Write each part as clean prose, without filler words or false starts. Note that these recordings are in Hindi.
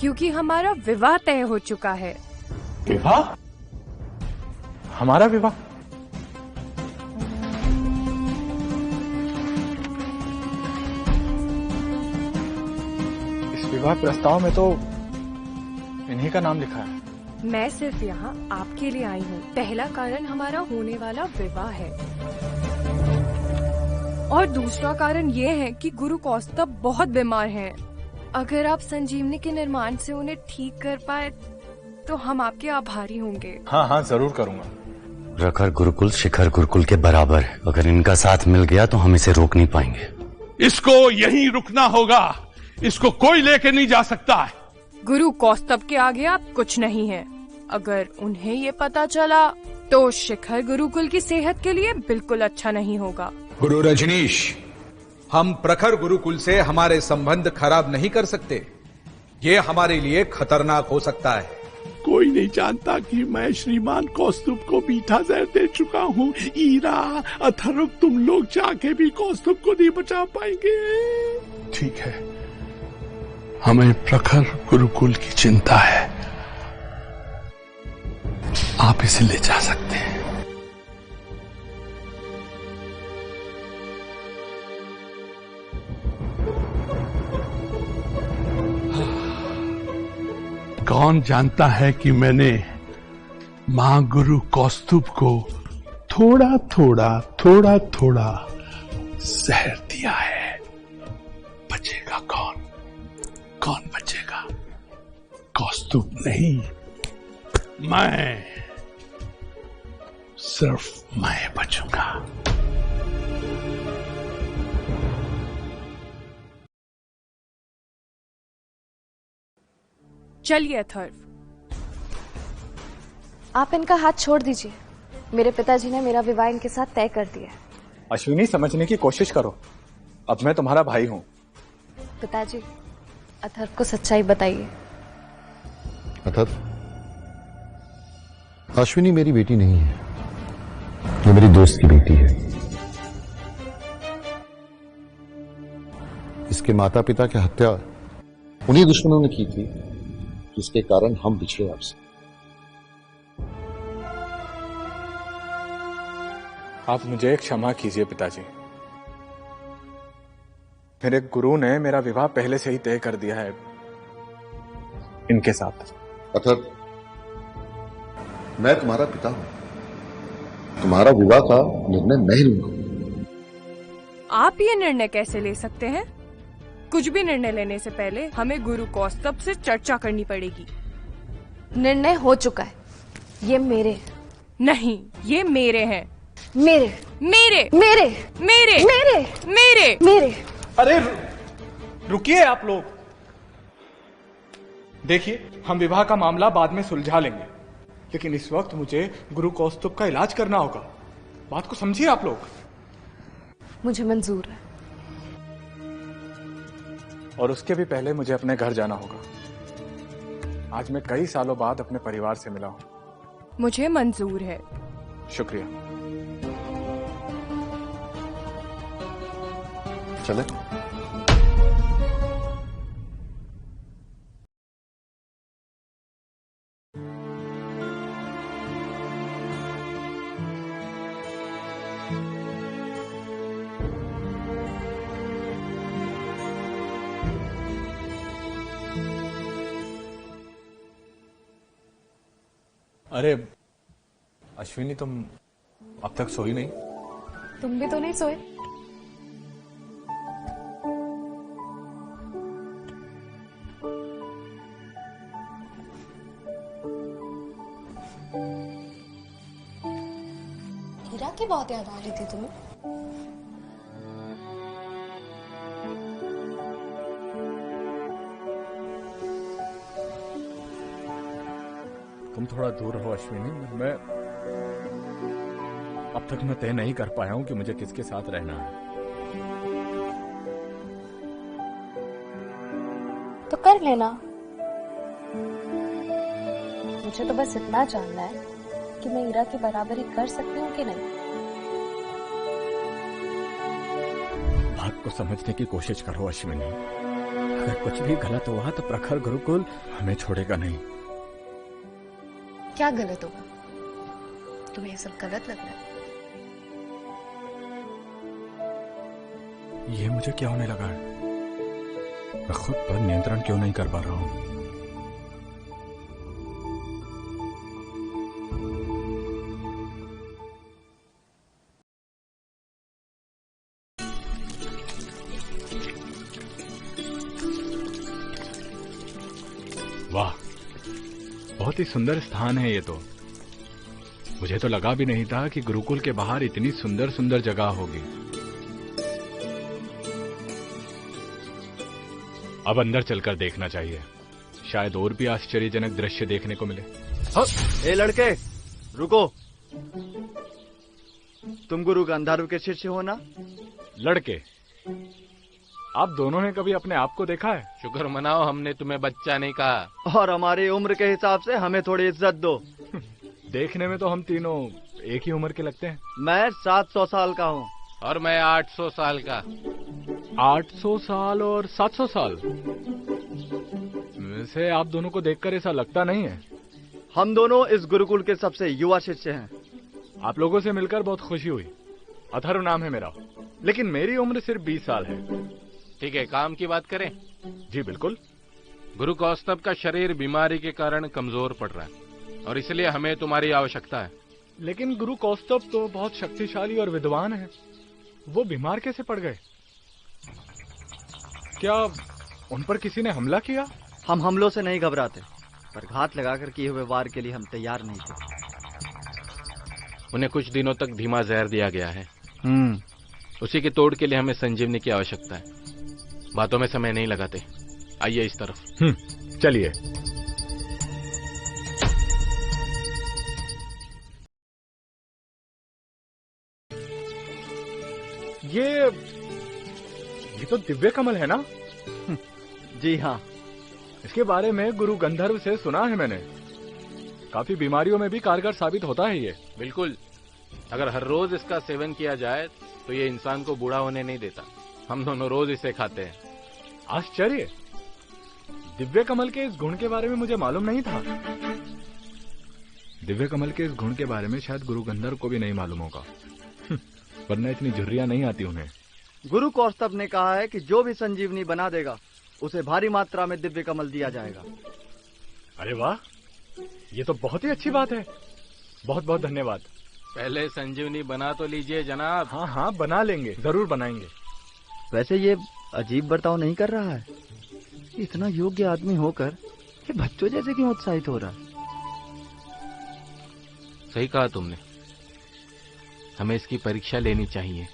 क्योंकि हमारा विवाह तय हो चुका है। विवाह? हमारा विवाह? इस विवाह प्रस्ताव में तो इन्हीं का नाम लिखा है। मैं सिर्फ यहाँ आपके लिए आई हूँ। पहला कारण हमारा होने वाला विवाह है और दूसरा कारण ये है कि गुरु कौस्तुभ बहुत बीमार हैं। अगर आप संजीवनी के निर्माण से उन्हें ठीक कर पाए तो हम आपके आभारी होंगे। हाँ हाँ, जरूर करूँगा। प्रखर गुरुकुल शिखर गुरुकुल के बराबर है। अगर इनका साथ मिल गया तो हम इसे रोक नहीं पाएंगे। इसको यहीं रुकना होगा। इसको कोई लेके नहीं जा सकता है। गुरु कौस्तुभ के आगे आप कुछ नहीं है। अगर उन्हें ये पता चला तो शिखर गुरुकुल की सेहत के लिए बिल्कुल अच्छा नहीं होगा। गुरु रजनीश, हम प्रखर गुरुकुल से हमारे संबंध खराब नहीं कर सकते। ये हमारे लिए खतरनाक हो सकता है। कोई नहीं जानता कि मैं श्रीमान कौस्तुभ को मीठा जहर दे चुका हूँ। ईरा, अथर्व, तुम लोग जाके भी कौस्तुभ को नहीं बचा पाएंगे। ठीक है, हमें प्रखर गुरुकुल की चिंता है। आप इसे ले जा सकते हैं। कौन जानता है कि मैंने मां गुरु कौस्तुभ को थोड़ा थोड़ा जहर दिया है। बचेगा कौन? कौन बचेगा? कौस्तुभ नहीं, मैं, सिर्फ मैं बचूंगा। चलिए अथर्व। आप इनका हाथ छोड़ दीजिए। मेरे पिताजी ने मेरा विवाह इनके साथ तय कर दिया है। अश्विनी, समझने की कोशिश करो। अब मैं तुम्हारा भाई हूँ। पिताजी, अथर्व को सच्चाई बताइए। अथर्व, अश्विनी मेरी बेटी नहीं है, ये मेरी दोस्त की बेटी है। इसके माता पिता की हत्या उन्हीं दुश्मनों ने की थी जिसके कारण हम बिछड़े आपसे। आप मुझे क्षमा कीजिए पिताजी। मेरे गुरु ने मेरा विवाह पहले से ही तय कर दिया है इनके साथ। अथर्व, मैं तुम्हारा पिता हूं। तुम्हारा विवाह का निर्णय मैं ही लूंगा। आप ये निर्णय कैसे ले सकते हैं? कुछ भी निर्णय लेने से पहले हमें गुरु कौस्तुभ से चर्चा करनी पड़ेगी। निर्णय हो चुका है। ये मेरे नहीं, ये मेरे हैं। मेरे मेरे मेरे मेरे मेरे मेरे मेरे। अरे रुकिए आप लोग। देखिए, हम विवाह का मामला बाद में सुलझा लेंगे, लेकिन इस वक्त मुझे गुरु कौस्तुभ का इलाज करना होगा। बात को समझिए आप लोग। मुझे मंजूर है। और उसके भी पहले मुझे अपने घर जाना होगा। आज मैं कई सालों बाद अपने परिवार से मिला हूं। मुझे मंजूर है। शुक्रिया। चले। अरे अश्विनी, तुम अब तक सोई नहीं? तुम भी तो नहीं सोए? हीरा की बहुत याद आ रही थी तुम्हें। तुम थोड़ा दूर रहो अश्विनी। मैं अब तक मैं तय नहीं कर पाया हूं कि मुझे किसके साथ रहना है। तो कर लेना। मुझे तो बस इतना जानना है कि मैं हीरा की बराबरी कर सकती हूँ कि नहीं। बात को समझने की कोशिश करो अश्विनी। अगर कुछ भी गलत हुआ तो प्रखर गुरुकुल हमें छोड़ेगा नहीं। क्या गलत होगा? तुम्हें ये सब गलत लग रहा है? ये मुझे क्या होने लगा है? मैं खुद पर नियंत्रण क्यों नहीं कर पा रहा हूँ? वाह, बहुत ही सुंदर स्थान है ये तो। मुझे तो लगा भी नहीं था कि गुरुकुल के बाहर इतनी सुंदर सुंदर जगह होगी। अब अंदर चलकर देखना चाहिए, शायद और भी आश्चर्यजनक दृश्य देखने को मिले। ए लड़के, रुको। तुम गुरु गंधर्व के शिष्य हो ना? लड़के, आप दोनों ने कभी अपने आप को देखा है? शुक्र मनाओ हमने तुम्हें बच्चा नहीं कहा। और हमारी उम्र के हिसाब से हमें थोड़ी इज्जत दो। देखने में तो हम तीनों एक ही उम्र के लगते हैं। मैं 700 साल का हूँ। और मैं 800 साल का। 800 साल और 700 साल? वैसे आप दोनों को देखकर ऐसा लगता नहीं है। हम दोनों इस गुरुकुल के सबसे युवा शिष्य हैं। आप लोगों से मिलकर बहुत खुशी हुई। अथर्व नाम है मेरा, लेकिन मेरी उम्र सिर्फ 20 साल है। ठीक है, काम की बात करें? जी बिल्कुल। गुरु कौस्तभ का शरीर बीमारी के कारण कमजोर पड़ रहा है और इसलिए हमें तुम्हारी आवश्यकता है। लेकिन गुरु कौस्तभ तो बहुत शक्तिशाली और विद्वान है, वो बीमार कैसे पड़ गए? क्या उन पर किसी ने हमला किया? हम हमलों से नहीं घबराते, पर घात लगाकर किए हुए वार के लिए हम तैयार नहीं थे। उन्हें कुछ दिनों तक धीमा जहर दिया गया है। उसी के तोड़ के लिए हमें संजीवनी की आवश्यकता है। बातों में समय नहीं लगाते, आइए इस तरफ। चलिए। ये तो दिव्य कमल है ना? जी हाँ। इसके बारे में गुरु गंधर्व से सुना है मैंने। काफी बीमारियों में भी कारगर साबित होता है ये। बिल्कुल, अगर हर रोज इसका सेवन किया जाए तो ये इंसान को बूढ़ा होने नहीं देता। हम दोनों रोज इसे खाते हैं। आश्चर्य, दिव्य कमल के इस गुण के बारे में मुझे मालूम नहीं था। दिव्य कमल के इस गुण के बारे में शायद गुरु गंधर्व को भी नहीं मालूम होगा, वरना इतनी झुर्रियां नहीं आती उन्हें। गुरु कौस्तभ ने कहा है कि जो भी संजीवनी बना देगा उसे भारी मात्रा में दिव्य कमल दिया जाएगा। अरे वाह, ये तो बहुत ही अच्छी बात है। बहुत बहुत धन्यवाद। पहले संजीवनी बना तो लीजिए जनाब। हाँ हाँ, बना लेंगे, जरूर बनाएंगे। वैसे ये अजीब बर्ताव नहीं कर रहा है। इतना योग्य आदमी होकर ये बच्चों जैसे क्यों उत्साहित हो रहा है? सही कहा तुमने, हमें इसकी परीक्षा लेनी चाहिए।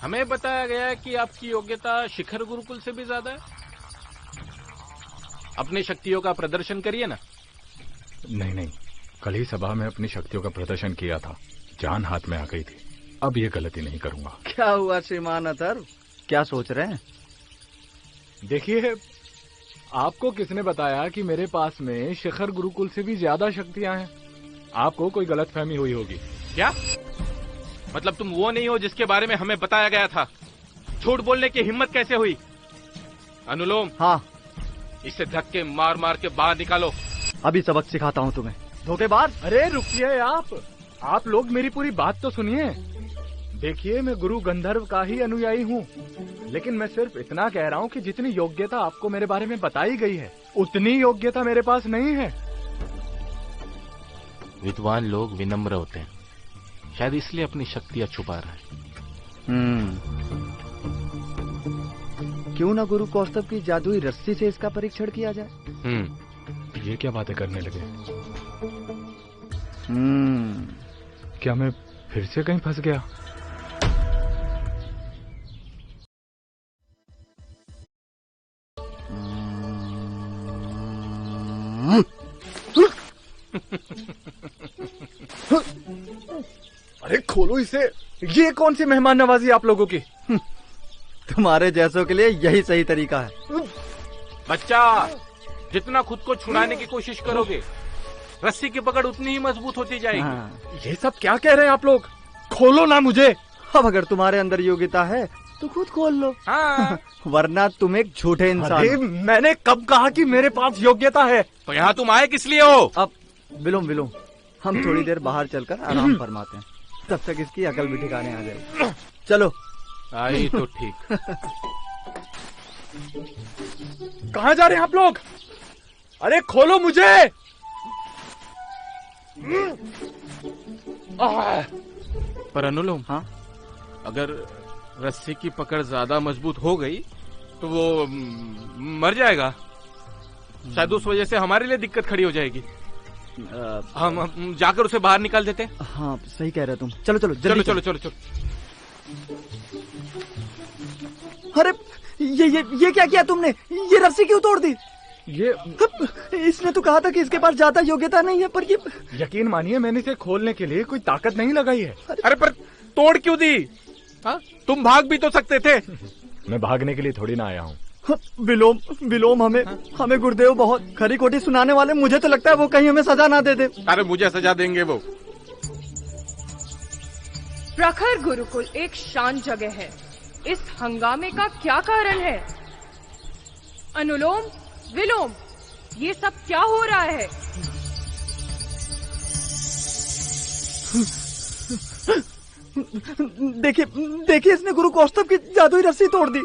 हमें बताया गया है कि आपकी योग्यता शिखर गुरुकुल से भी ज्यादा है। अपनी शक्तियों का प्रदर्शन करिए ना। नहीं, कल ही सभा में अपनी शक्तियों का प्रदर्शन किया था, जान हाथ में आ गई थी। अब ये गलती नहीं करूंगा। क्या हुआ श्रीमान अथर्व, क्या सोच रहे हैं? देखिए, आपको किसने बताया कि मेरे पास में शिखर गुरुकुल से भी ज्यादा शक्तियां हैं? आपको कोई गलतफहमी हुई होगी। क्या मतलब तुम वो नहीं हो जिसके बारे में हमें बताया गया था? झूठ बोलने की हिम्मत कैसे हुई? अनुलोम, हाँ, इसे धक्के मार मार के बाहर निकालो। अभी सबक सिखाता हूँ तुम्हें, धोखेबाज। अरे रुकिए आप लोग मेरी पूरी बात तो सुनिए। देखिए, मैं गुरु गंधर्व का ही अनुयायी हूँ, लेकिन मैं सिर्फ इतना कह रहा हूँ कि जितनी योग्यता आपको मेरे बारे में बताई गई है, उतनी योग्यता मेरे पास नहीं है। विद्वान लोग विनम्र होते हैं, शायद इसलिए अपनी शक्तियां छुपा रहा है। क्यों ना गुरु कौस्तभ की जादुई रस्सी से इसका परीक्षण किया जाए? ये क्या बातें करने लगे? क्या मैं फिर से कहीं फंस गया? अरे खोलो इसे। ये कौन सी मेहमान नवाजी आप लोगों की? तुम्हारे जैसों के लिए यही सही तरीका है। बच्चा, जितना खुद को छुड़ाने की कोशिश करोगे, रस्सी की पकड़ उतनी ही मजबूत होती जाएगी। ये सब क्या कह रहे हैं आप लोग? खोलो ना मुझे। अब अगर तुम्हारे अंदर योग्यता है तो खुद खोल लो। हाँ। वरना तुम एक झूठे इंसान हो। मैंने कब कहा कि मेरे पास योग्यता है? तो यहाँ तुम आए किस लिए हो? अब विलोम हम थोड़ी देर बाहर चलकर आराम फरमाते हैं, तब तक इसकी अकल भी ठिकाने आ जाएगी। चलो। आई तो ठीक। कहाँ जा रहे हैं आप लोग? अरे खोलो मुझे। पर अनुलोम, हाँ, अगर रस्सी की पकड़ ज्यादा मजबूत हो गई तो वो मर जाएगा। शायद उस वजह से हमारे लिए दिक्कत खड़ी हो जाएगी। हम जाकर उसे बाहर निकाल देते हैं। हाँ सही कह रहे हो तुम। चलो चलो चलो चलो चलो चलो। अरे ये क्या किया तुमने? ये रस्सी क्यों तोड़ दी? इसने तो कहा था कि इसके पास ज्यादा योग्यता नहीं है, पर ये यकीन मानिए मैंने इसे खोलने के लिए कोई ताकत नहीं लगाई है। अरे पर तोड़ क्यों दी? हाँ? तुम भाग भी तो सकते थे। मैं भागने के लिए थोड़ी ना आया हूँ। विलोम हमें गुरुदेव बहुत खरी खोटी सुनाने वाले। मुझे तो लगता है वो कहीं हमें सजा ना दे दे। अरे मुझे सजा देंगे वो। प्रखर गुरुकुल एक शांत जगह है। इस हंगामे का क्या कारण है? अनुलोम विलोम, ये सब क्या हो रहा है? देखिए इसने गुरु कौस्तुभ की जादुई रस्सी तोड़ दी।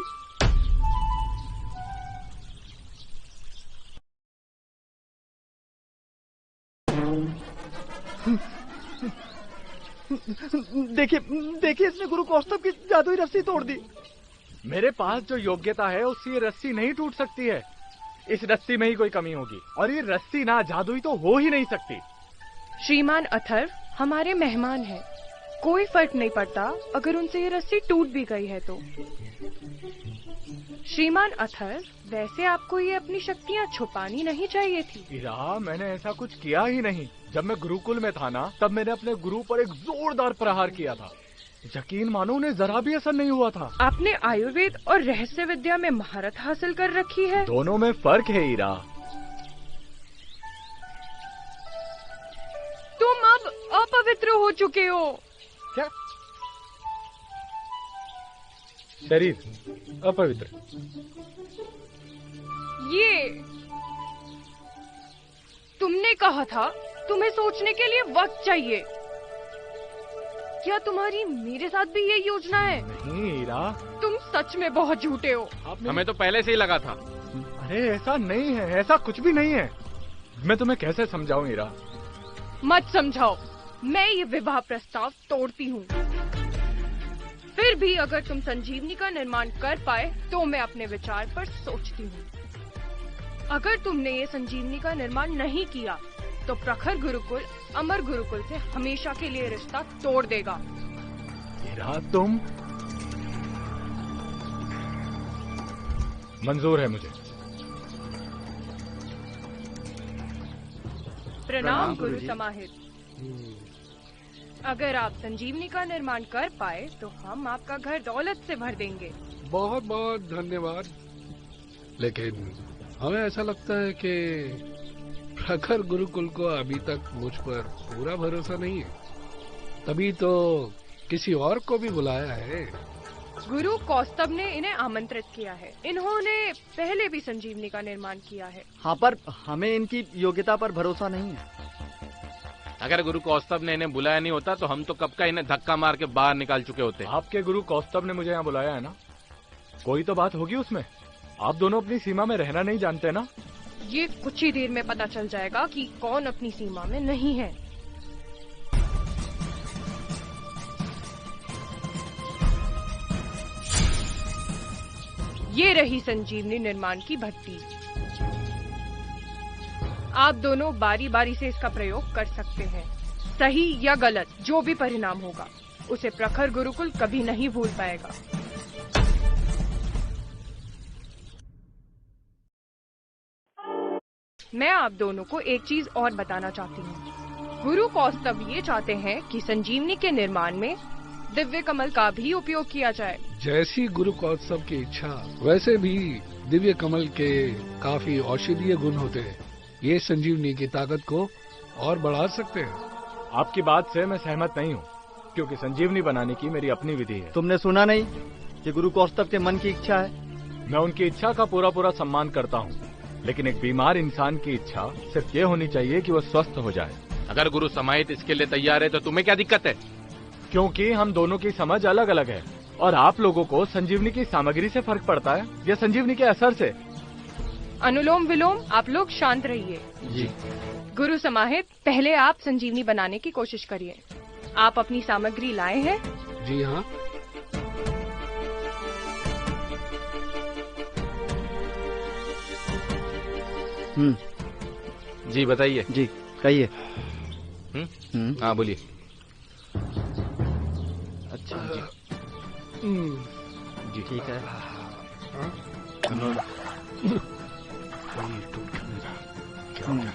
देखिए इसने गुरु कौस्तुभ की जादुई रस्सी तोड़ दी। मेरे पास जो योग्यता है उससे ये रस्सी नहीं टूट सकती है। इस रस्सी में ही कोई कमी होगी, और ये रस्सी ना जादुई तो हो ही नहीं सकती। श्रीमान अथर्व हमारे मेहमान हैं। कोई फर्क नहीं पड़ता अगर उनसे ये रस्सी टूट भी गई है तो। श्रीमान अथर्व, वैसे आपको ये अपनी शक्तियाँ छुपानी नहीं चाहिए थी। इरा, मैंने ऐसा कुछ किया ही नहीं। जब मैं गुरुकुल में था ना, तब मैंने अपने गुरु पर एक जोरदार प्रहार किया था। यकीन मानो उन्हें जरा भी असर नहीं हुआ था। आपने आयुर्वेद और रहस्य विद्या में महारत हासिल कर रखी है। दोनों में फर्क है इरा। तुम अब अपवित्र हो चुके हो। क्या? शरीर अपवित्र? ये तुमने कहा था तुम्हें सोचने के लिए वक्त चाहिए। क्या तुम्हारी मेरे साथ भी ये योजना है? नहीं इरा, तुम सच में बहुत झूठे हो। हमें तो पहले से ही लगा था। अरे ऐसा नहीं है, ऐसा कुछ भी नहीं है। मैं तुम्हें कैसे समझाऊं इरा? मत समझाओ, मैं ये विवाह प्रस्ताव तोड़ती हूँ। फिर भी अगर तुम संजीवनी का निर्माण कर पाए तो मैं अपने विचार पर सोचती हूँ। अगर तुमने ये संजीवनी का निर्माण नहीं किया तो प्रखर गुरुकुल अमर गुरुकुल से हमेशा के लिए रिश्ता तोड़ देगा। इरा, तुम? मंजूर है मुझे। प्रणाम गुरु समाहित। अगर आप संजीवनी का निर्माण कर पाए तो हम आपका घर दौलत से भर देंगे। बहुत बहुत धन्यवाद। लेकिन हमें ऐसा लगता है कि प्रखर गुरुकुल को अभी तक मुझ पर पूरा भरोसा नहीं है, तभी तो किसी और को भी बुलाया है। गुरु कौस्तुभ ने इन्हें आमंत्रित किया है। इन्होंने पहले भी संजीवनी का निर्माण किया है। हाँ, पर हमें इनकी योग्यता पर भरोसा नहीं है। अगर गुरु कौस्तुभ ने इन्हें बुलाया नहीं होता तो हम तो कब का इन्हें धक्का मार के बाहर निकाल चुके होते। आपके गुरु कौस्तुभ ने मुझे यहाँ बुलाया है ना, कोई तो बात होगी उसमें। आप दोनों अपनी सीमा में रहना नहीं जानते ना? ये कुछ ही देर में पता चल जाएगा कि कौन अपनी सीमा में नहीं है। ये रही संजीवनी निर्माण की भट्टी। आप दोनों बारी बारी से इसका प्रयोग कर सकते हैं। सही या गलत जो भी परिणाम होगा उसे प्रखर गुरुकुल कभी नहीं भूल पाएगा। मैं आप दोनों को एक चीज और बताना चाहती हूँ। गुरु कौस्तुभ ये चाहते हैं कि संजीवनी के निर्माण में दिव्य कमल का भी उपयोग किया जाए। जैसी गुरु कौस्तुभ की इच्छा, वैसे भी दिव्य कमल के काफी औषधीय गुण होते हैं। ये संजीवनी की ताकत को और बढ़ा सकते हैं। आपकी बात से मैं सहमत नहीं हूँ, क्योंकि संजीवनी बनाने की मेरी अपनी विधि है। तुमने सुना नहीं? ये गुरु कौस्तभ के मन की इच्छा है। मैं उनकी इच्छा का पूरा पूरा सम्मान करता हूँ, लेकिन एक बीमार इंसान की इच्छा सिर्फ ये होनी चाहिए कि वह स्वस्थ हो जाए। अगर गुरु समाहित इसके लिए तैयार है तो तुम्हें क्या दिक्कत है? क्योंकि हम दोनों की समझ अलग अलग है और आप लोगों को संजीवनी की सामग्री से फर्क पड़ता है या संजीवनी के असर से। अनुलोम विलोम, आप लोग शांत रहिए। जी। गुरु समाहित, पहले आप संजीवनी बनाने की कोशिश करिए। आप अपनी सामग्री लाए हैं? जी हाँ। जी बताइए। जी कहिए। हाँ बोलिए। अच्छा जी। जी ठीक है।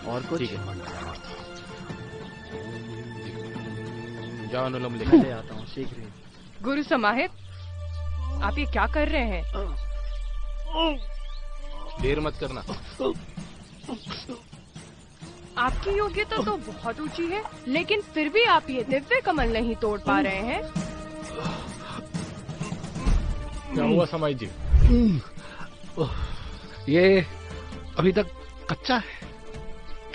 और कुछ? जाओ अनुलोम ले आता हूँ शीघ्र ही। गुरु समाहित, आप ये क्या कर रहे हैं? देर मत करना। आपकी योग्यता तो बहुत ऊंची है, लेकिन फिर भी आप ये दिव्य कमल नहीं तोड़ पा रहे हैं। क्या हुआ समाई जी? ये अभी तक कच्चा है,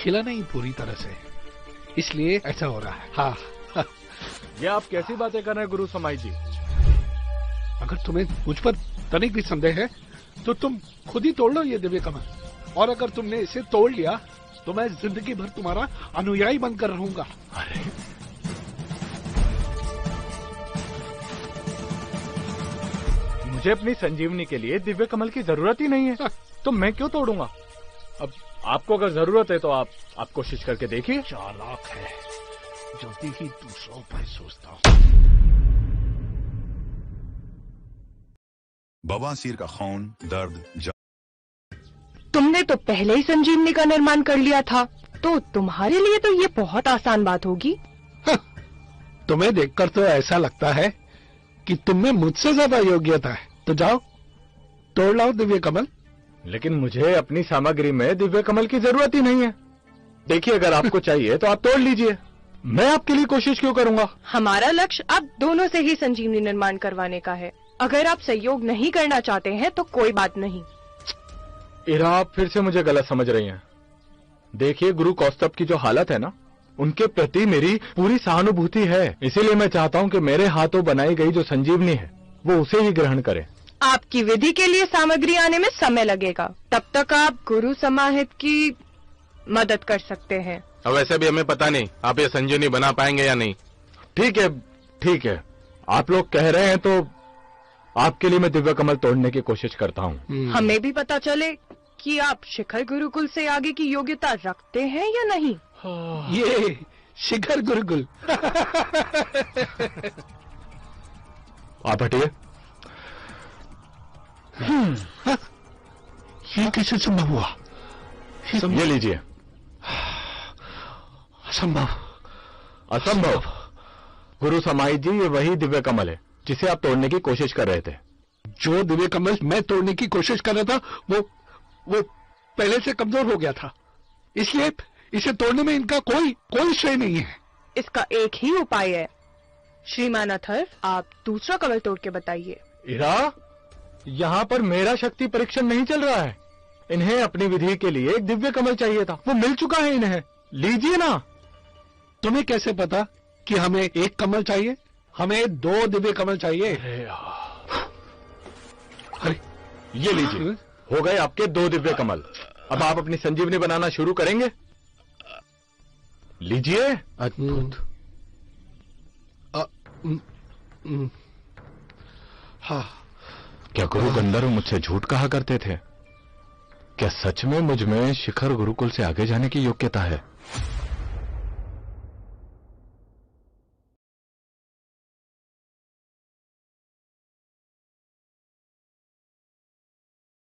खिला नहीं पूरी तरह से, इसलिए ऐसा हो रहा है। हाँ। ये आप कैसी बातें कर रहे हैं गुरु समाई जी? अगर तुम्हें मुझ पर तनिक भी संदेह है तो तुम खुद ही तोड़ लो ये दिव्य कमल, और अगर तुमने इसे तोड़ लिया तो मैं जिंदगी भर तुम्हारा अनुयायी बनकर रहूंगा। अरे मुझे अपनी संजीवनी के लिए दिव्य कमल की जरूरत ही नहीं है, तो मैं क्यों तोड़ूंगा? अब आपको अगर जरूरत है तो आप कोशिश करके देखिए। चालाक है, जल्दी ही दूसरों पर सोचता हूँ। बवासीर का खून, दर्द, तुमने तो पहले ही संजीवनी का निर्माण कर लिया था, तो तुम्हारे लिए तो ये बहुत आसान बात होगी। तुम्हें देखकर तो ऐसा लगता है कि तुम्हें मुझसे ज्यादा योग्यता है, तो जाओ तोड़ लाओ दिव्य कमल। लेकिन मुझे अपनी सामग्री में दिव्य कमल की जरूरत ही नहीं है। देखिए, अगर आपको चाहिए तो आप तोड़ लीजिए, मैं आपके लिए कोशिश क्यों करूंगा? हमारा लक्ष्य आप दोनों से ही संजीवनी निर्माण करवाने का है। अगर आप सहयोग नहीं करना चाहते हैं तो कोई बात नहीं। इरा, आप फिर से मुझे गलत समझ रही हैं। देखिए, गुरु कौस्तभ की जो हालत है ना, उनके प्रति मेरी पूरी सहानुभूति है, इसीलिए मैं चाहता हूं कि मेरे हाथों बनाई गई जो संजीवनी है वो उसे ही ग्रहण करें। आपकी विधि के लिए सामग्री आने में समय लगेगा, तब तक आप गुरु समाहित की मदद कर सकते हैं। अब वैसे भी हमें पता नहीं आप ये संजीवनी बना पाएंगे या नहीं। ठीक है, ठीक है, आप लोग कह रहे हैं तो आपके लिए मैं दिव्य कमल तोड़ने की कोशिश करता हूँ। हमें भी पता चले कि आप शिखर गुरुकुल से आगे की योग्यता रखते हैं या नहीं। ये शिखर गुरुकुल। आप हटिए। ये कैसे संभव हुआ? ये लीजिए। असंभव। असंभव। गुरु समाई जी, ये वही दिव्य कमल है जिसे आप तोड़ने की कोशिश कर रहे थे। जो दिव्य कमल मैं तोड़ने की कोशिश कर रहा था वो पहले से कमजोर हो गया था, इसलिए इसे तोड़ने में इनका कोई श्रेय नहीं है। इसका एक ही उपाय है। श्रीमान अथर्व, आप दूसरा कमल तोड़ के बताइए। इरा, यहाँ पर मेरा शक्ति परीक्षण नहीं चल रहा है। इन्हें अपनी विधि के लिए एक दिव्य कमल चाहिए था, वो मिल चुका है इन्हें। लीजिए ना। तुम्हें कैसे पता कि हमें एक कमल चाहिए? हमें 2 दिव्य कमल चाहिए। अरे ये लीजिए, हो गए आपके 2 दिव्य कमल। अब आप अपनी संजीवनी बनाना शुरू करेंगे? लीजिए। अद्भुत। हाँ। क्या गुरु गंधर्व मुझसे झूठ कहा करते थे? क्या सच में मुझ में शिखर गुरुकुल से आगे जाने की योग्यता है?